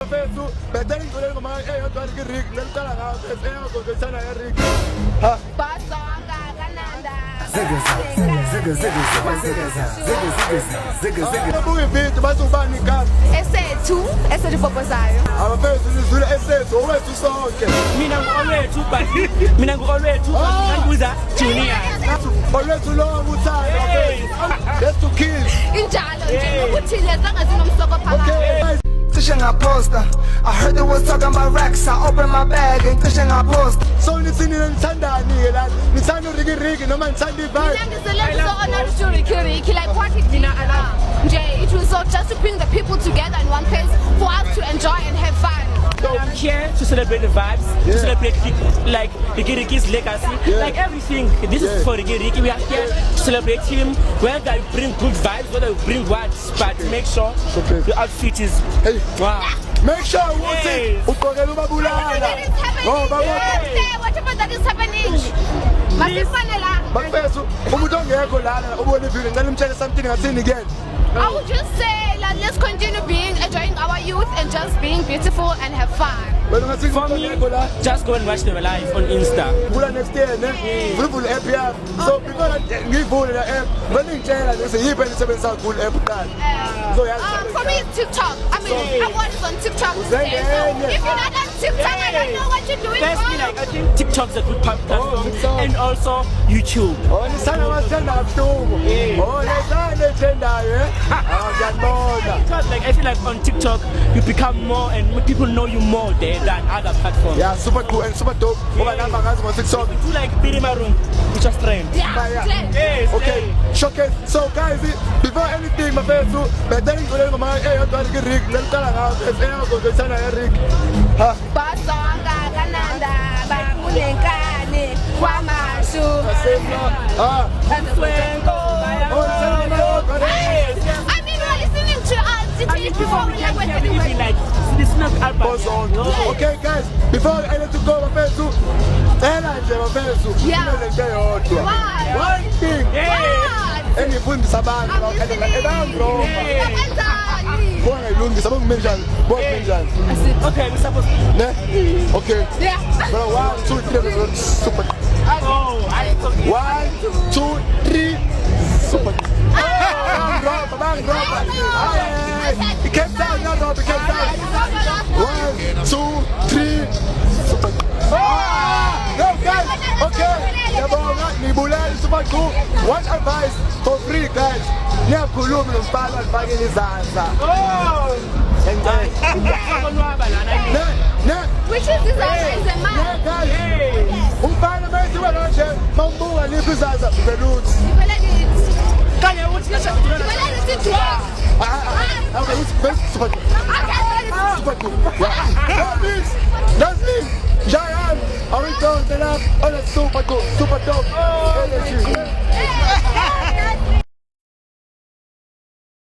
Fesu, bedeng ngicela ngoma eyodwa Rick, ngicela ngawo eyodwa ngithanda Rick. Basonga kananda. Buke video basubani igama. Esethu, eselipopozayo. Abafethu nizule esethu owethu sonke. Mina ngolwethu basi. Mina ngolwethu ngibuza Junior. Owethu lo uthanda abafethu. Let's to kill. Injalo nje ukuthi leza ngazinomsoko phakathi. I heard they was talking about racks. I opened my bag and pushing our post. So nitsini nithandani la nithanda Ricky noma nithanda vibe. Like what it it was so just to bring the people together in one place for us to enjoy and have fun. I'm here to celebrate the vibes, to celebrate like Ricky's legacy, like everything. This is for Ricky. We are here to celebrate him. Whether we bring good vibes, whether we bring what, but make sure the outfit is wow. Make sure ugqokela ubabulala. Whatever that is happening. Bafethu umuntu ongekho lana ubone video ngicela umtshele something ngathini again. I would just say like, let's continue enjoying our youth and just being beautiful and have fun. For me, just go and watch them live on Insta. Next year, full app here. So before I give the app, when you tell us you can seven cool app. For me, it's TikTok. I mean, I want it on TikTok. So if you're not on TikTok, I don't know what you're doing. Firstly, like, I think TikTok's a good platform, and also YouTube. Because like I feel like on TikTok you become more and people know you more there than other platforms. Yeah, super cool and super dope. TikTok. You like Billy Maroon, which is friend. Yeah. Okay. Showcase. So guys, before anything, my friends, bedeng ngicela ngoma eyodwa Rick, ngicela ngawo eyodwa ngithanda Rick. Basonga kananda bakulenkani kwamashu. I mean, we're listening to us before we like this not album. Okay guys, before I let you go, my friends, one thing. Engifundisa abantu Okay, we supposed okay. Yeah. 1, 2, 3 super. Oh, 1, 2, 3 super. It came down, no, it came down. 1, 2, 3 super. No guys, okay. Nibulali super cool. One advice for free guys. Niyakhuluma nomfana alifake izandla. Which is this is a man. Umfana manje wena nje mawubuka liphi izandla beluthi. Kanye uthi Super cool. That's me. Giant. Are we going to up on a super cool, super dope energy?